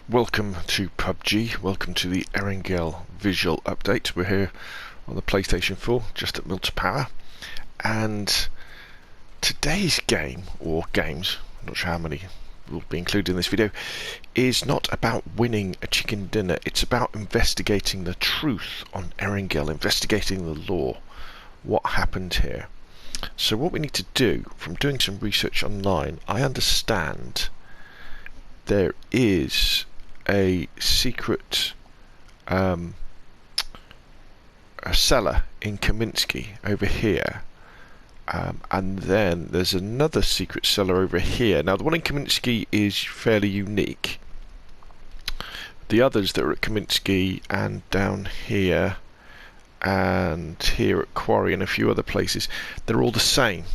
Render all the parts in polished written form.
Welcome to PUBG, welcome to the Erangel visual update. We're here on the PlayStation 4, just at Milter Power, and today's game, or games, I'm not sure how many will be included in this video, is not about winning a chicken dinner, it's about investigating the truth on Erangel, investigating the lore, what happened here. So what we need to do, from doing some research online, I understand there is a secret a cellar in Kaminsky over here, and then there's another secret cellar over here. Now the one in Kaminsky is fairly unique. The others that are at Kaminsky and down here and here at Quarry and a few other places, they're all the same.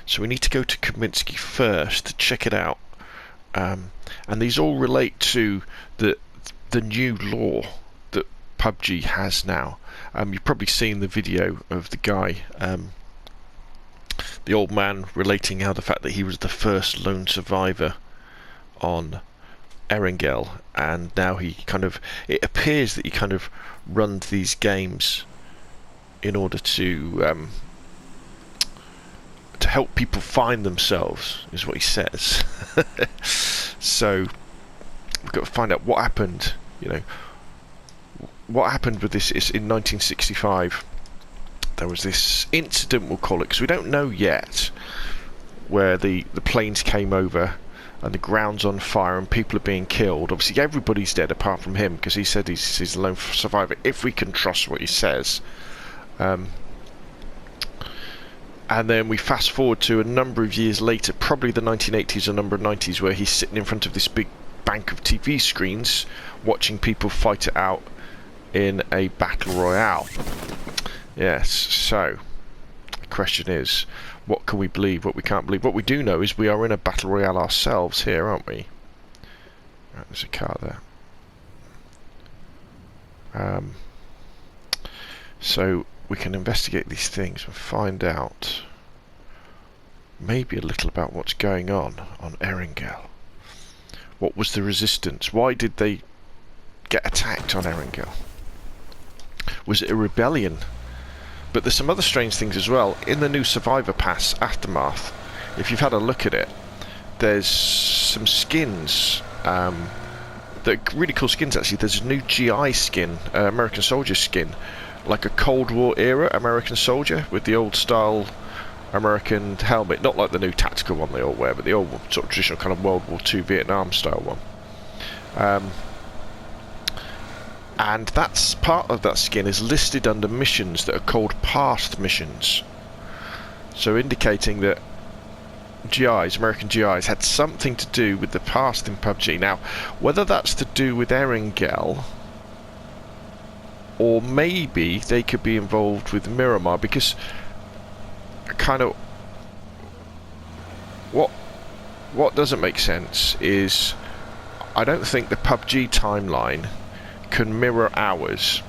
So we need to go to Kaminsky first to check it out. And these all relate to the new law that PUBG has now. You've probably seen the video of the guy, the old man, relating how the fact that he was the first lone survivor on Erangel, and now he it appears that he kind of runs these games in order to help people find themselves, is what he says. So we've got to find out what happened. You know, what happened with this is in 1965 there was this incident, we'll call it, because we don't know yet, where the planes came over and the ground's on fire and people are being killed. Obviously everybody's dead apart from him, because he said he's the lone survivor, if we can trust what he says. And then we fast forward to a number of years later, probably the 1980s or number of 90s, where he's sitting in front of this big bank of TV screens watching people fight it out in a battle royale. Yes, so the question is, what can we believe, what we can't believe? What we do know is we are in a battle royale ourselves here, aren't we? Right, there's a car there. So we can investigate these things and find out maybe a little about what's going on Erangel. What was the resistance? Why did they get attacked on Erangel? Was it a rebellion? But there's some other strange things as well. In the new Survivor Pass Aftermath, if you've had a look at it, there's some skins that are really cool skins actually. There's a new GI skin, American Soldier skin, like a Cold War era American soldier with the old style American helmet, not like the new tactical one they all wear, but the old sort of traditional kind of World War II Vietnam style one. And that's part of that skin is listed under missions that are called past missions, so indicating that GIs, American GIs, had something to do with the past in PUBG. Now, whether that's to do with Erangel, or maybe they could be involved with Miramar, because kind of what doesn't make sense is I don't think the PUBG timeline can mirror ours,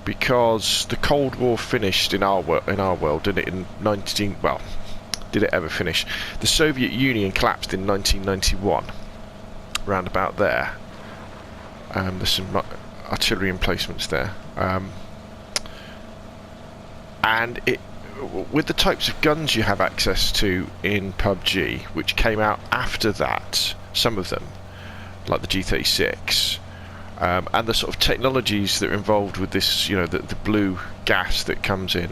because the Cold War finished in our world, didn't it? In did it ever finish? The Soviet Union collapsed in 1991, round about there. There's some artillery emplacements there, and with the types of guns you have access to in PUBG, which came out after that, some of them, like the G36, and the sort of technologies that are involved with this, you know, the blue gas that comes in,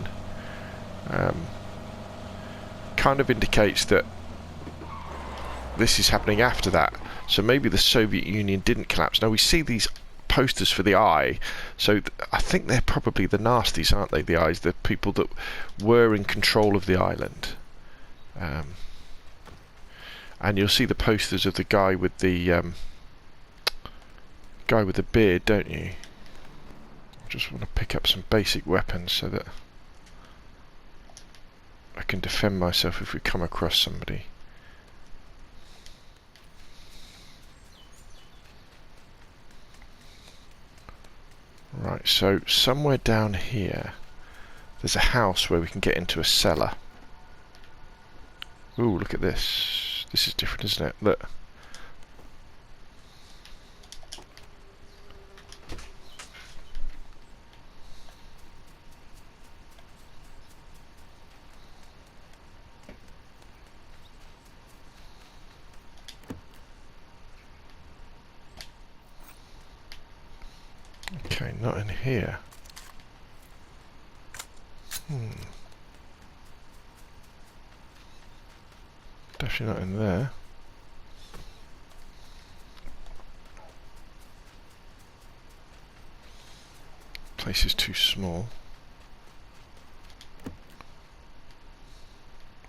kind of indicates that this is happening after that. So maybe the Soviet Union didn't collapse. Now we see these posters for the Eye, so I think they're probably the nasties, aren't they? The Eyes, the people that were in control of the island. And you'll see the posters of the guy with the beard, don't you? I just want to pick up some basic weapons so that I can defend myself if we come across somebody. Right, so somewhere down here there's a house where we can get into a cellar. Ooh, look at this. This is different, isn't it? Look. Okay, not in here. Definitely not in there. Place is too small.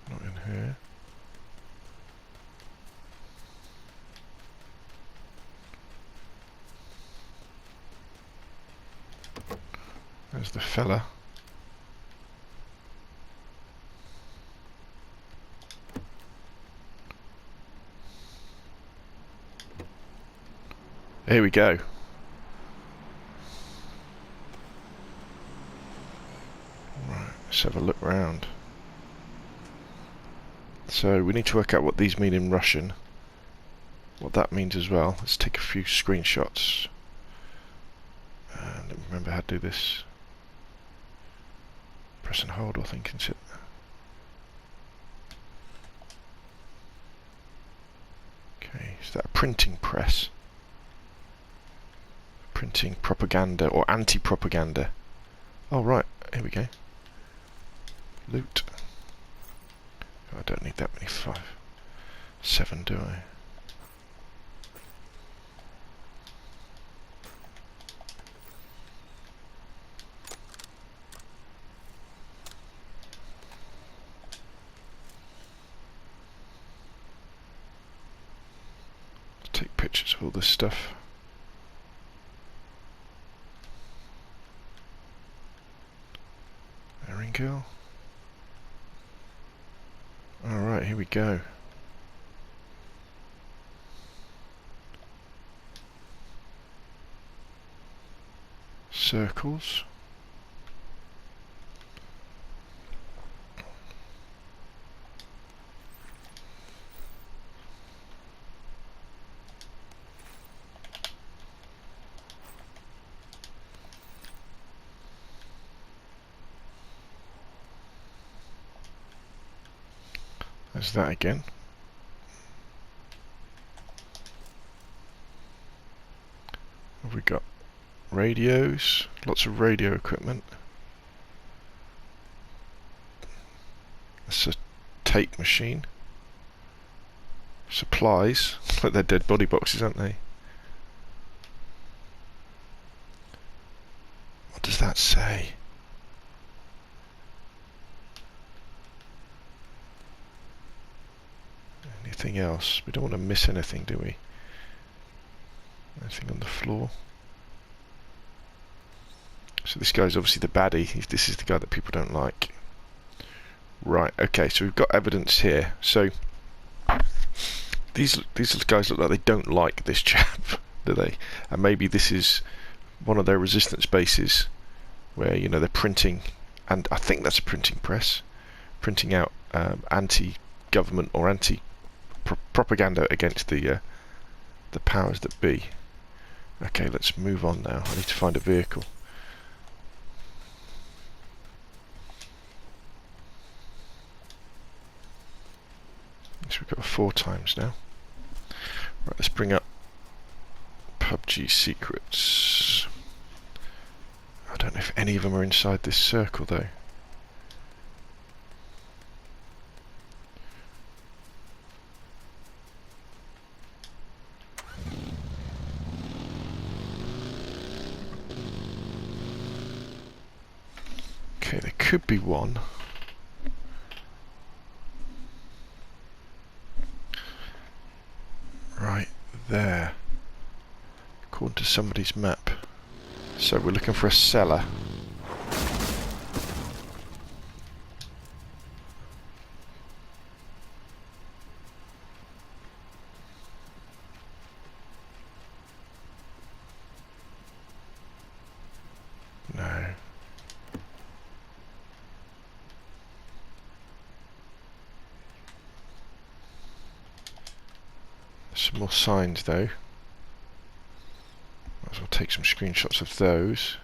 Not in here. There's the fella. Here we go. Right, let's have a look round. So we need to work out what these mean in Russian. What that means as well. Let's take a few screenshots. And remember how to do this. Press and hold, I think, is it? Okay, is that a printing press? Printing propaganda or anti-propaganda. Oh right, here we go. Loot. Oh, I don't need that many. 5, 7, do I? Take pictures of all this stuff. Erangel. Alright, here we go. Circles. There's that again. Have we got radios? Lots of radio equipment. That's a tape machine. Supplies. Like they're dead body boxes, aren't they? What does that say? Anything else? We don't want to miss anything, do we? Anything on the floor? So this guy's obviously the baddie. This is the guy that people don't like. Right, okay, so we've got evidence here. So these guys look like they don't like this chap, do they? And maybe this is one of their resistance bases where, you know, they're printing, and I think that's a printing press, printing out anti-government or anti-propaganda against the powers that be. Okay, let's move on now. I need to find a vehicle. So we've got 4 times now. Right, let's bring up PUBG secrets. I don't know if any of them are inside this circle though. Okay, there could be one. Right there, according to somebody's map. So we're looking for a cellar. No. Some more signs though. Might as well take some screenshots of those.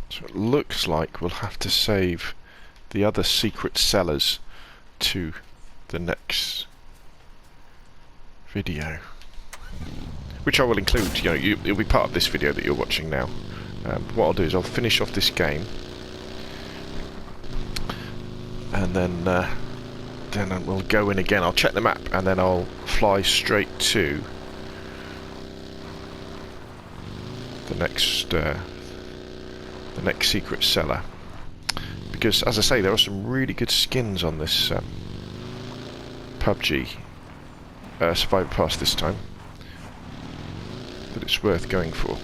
So it looks like we'll have to save the other secret cellars to the next video, which I will include. You know, it'll be part of this video that you're watching now. What I'll do is I'll finish off this game, and then we'll go in again. I'll check the map, and then I'll fly straight to the next secret cellar. Because, as I say, there are some really good skins on this PUBG Survivor Pass this time that it's worth going for.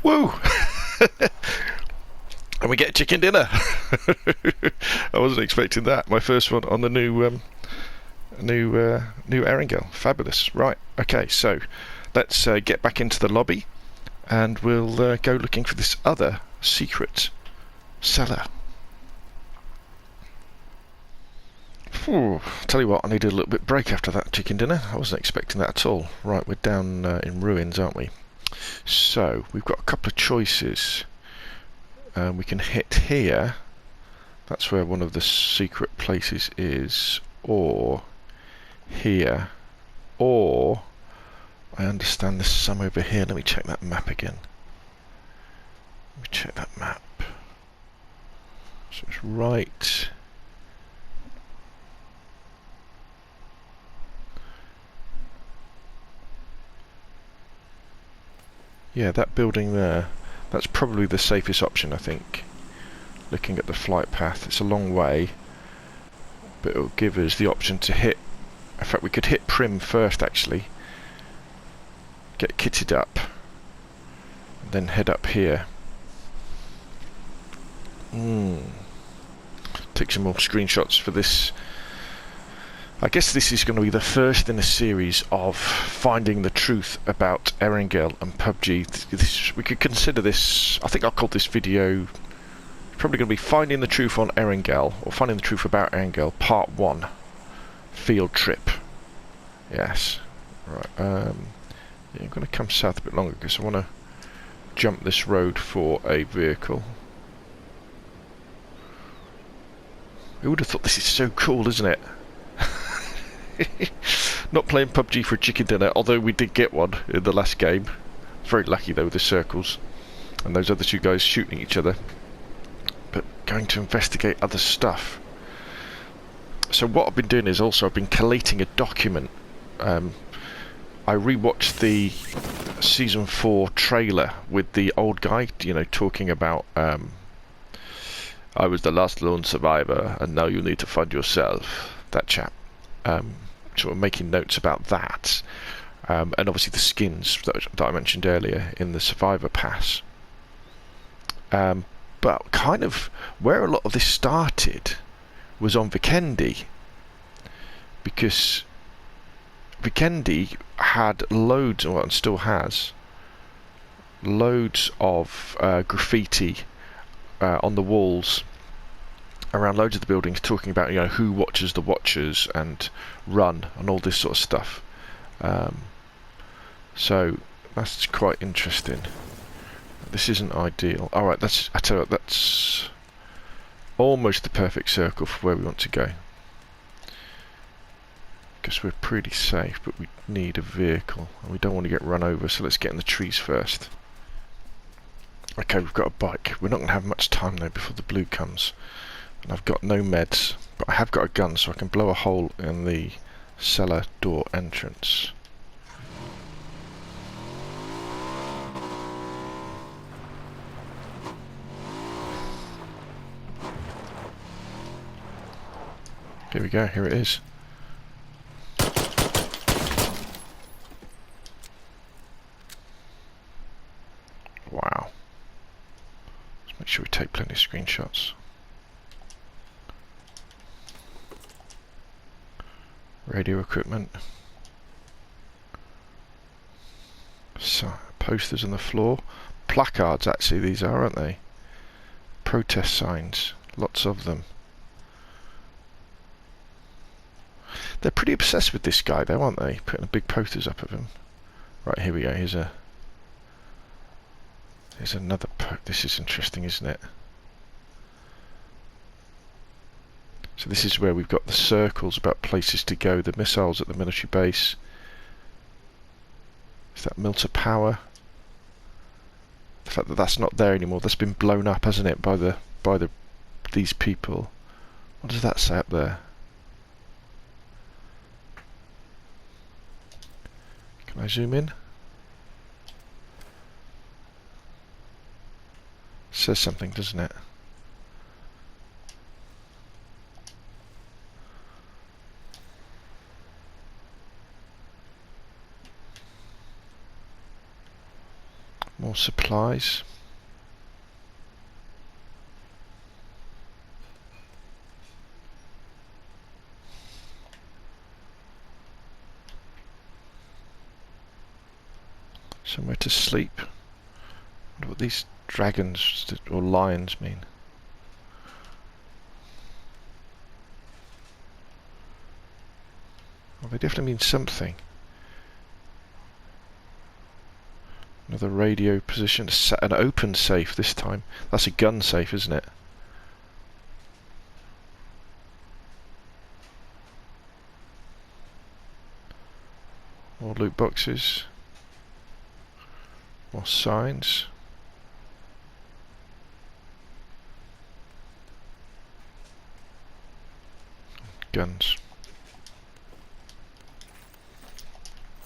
Woo! And we get chicken dinner. I wasn't expecting that. My first one on the new Erangel. Fabulous. Right. Okay. So let's get back into the lobby, and we'll go looking for this other secret cellar. Tell you what, I needed a little bit break after that chicken dinner. I wasn't expecting that at all. Right, we're down in ruins, aren't we? So we've got a couple of choices. We can hit here. That's where one of the secret places is. Or here. Or I understand there's some over here. Let me check that map again. Let me check that map. So it's right. Yeah, that building there, that's probably the safest option, I think. Looking at the flight path, it's a long way, but it'll give us the option to hit. In fact, we could hit Prim first, actually. Get kitted up, and then head up here. Take some more screenshots for this I guess this is going to be the first in a series of finding the truth about Erangel and PUBG. We could consider this, I think I'll call this video probably going to be Finding the Truth on Erangel, or Finding the Truth about Erangel, Part 1, Field Trip. Yes. Right, yeah, I'm going to come south a bit longer because I want to jump this road for a vehicle. Who would have thought this is so cool, isn't it? Not playing PUBG for a chicken dinner, although we did get one in the last game. Very lucky though with the circles and those other two guys shooting each other. But going to investigate other stuff. So what I've been doing is also I've been collating a document. I rewatched the Season 4 trailer with the old guy, you know, talking about I was the last lone survivor and now you need to find yourself. That chap. Sort of making notes about that, and obviously the skins that I mentioned earlier in the Survivor Pass. But kind of where a lot of this started was on Vikendi, because Vikendi had loads, and still has, loads of graffiti on the walls around loads of the buildings, talking about, you know, who watches the watchers and run and all this sort of stuff. So that's quite interesting. This isn't ideal. All right, I tell you what, that's almost the perfect circle for where we want to go. Because we're pretty safe, but we need a vehicle and we don't want to get run over. So let's get in the trees first. Okay, we've got a bike. We're not going to have much time though before the blue comes. And I've got no meds, but I have got a gun, so I can blow a hole in the cellar door entrance. Here we go, here it is. Wow. Let's make sure we take plenty of screenshots. Radio equipment. So, posters on the floor. Placards, actually, these are, aren't they? Protest signs. Lots of them. They're pretty obsessed with this guy, though, aren't they? Putting big posters up of him. Right, here we go. Here's another. This is interesting, isn't it? So this is where we've got the circles about places to go, the missiles at the military base. Is that Milter Power? The fact that that's not there anymore, that's been blown up, hasn't it, by these people. What does that say up there? Can I zoom in? Says something, doesn't it? More supplies. Somewhere to sleep. I wonder what these dragons or lions mean. Well, they definitely mean something. Another radio position, an open safe this time. That's a gun safe, isn't it? More loot boxes. More signs. Guns.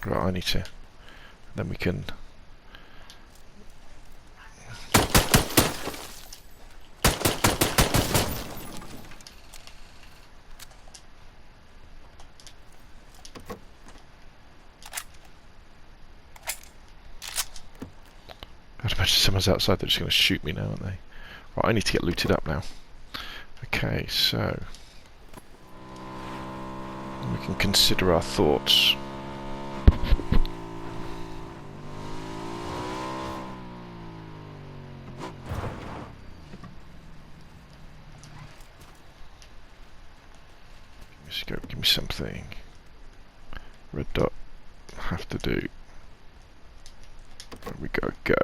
Right, I need to. Then we can. I'd imagine someone's outside, they're just going to shoot me now, aren't they? Right, I need to get looted up now. Okay, so We can consider our thoughts. Scope, give me something. Red dot, have to do. There we go, go.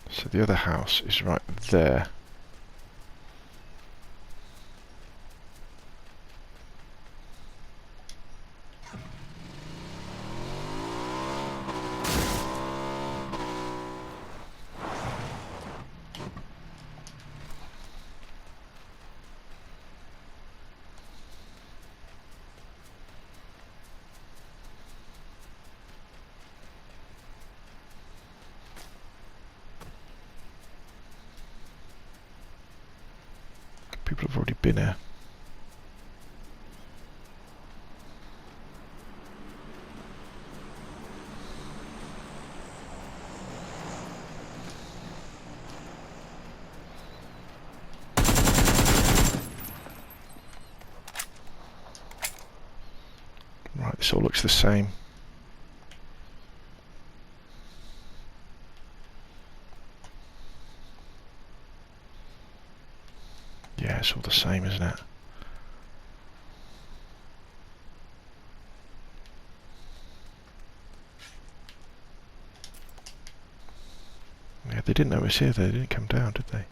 So the other house is right there. People have already been here. Right, this all looks the same. Yeah, it's all the same, isn't it? Yeah, they didn't know it was here, they didn't come down, did they?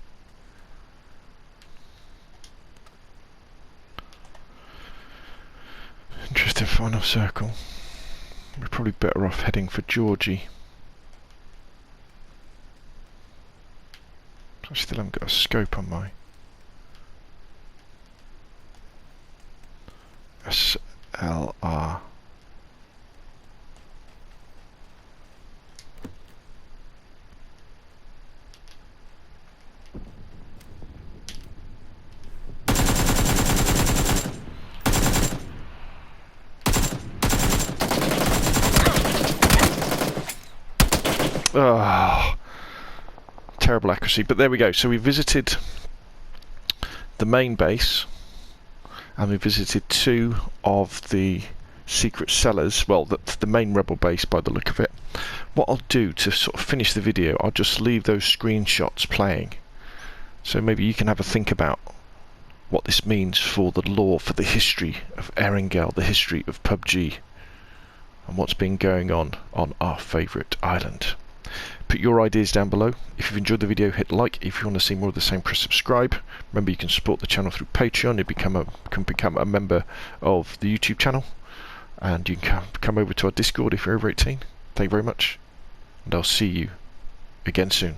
Interesting final circle. We're probably better off heading for Georgie. I still haven't got a scope on my SLR. Oh, terrible accuracy, but there we go. So we visited the main base and we visited two of the secret cellars. Well, the main rebel base by the look of it. What I'll do to sort of finish the video, I'll just leave those screenshots playing, so maybe you can have a think about what this means for the lore, for the history of Erangel, the history of PUBG, and what's been going on our favourite island. Put your ideas down below. If you've enjoyed the video, hit like. If you want to see more of the same, press subscribe. Remember, you can support the channel through Patreon. You can become a member of the YouTube channel, and you can come over to our Discord if you're over 18. Thank you very much, and I'll see you again soon.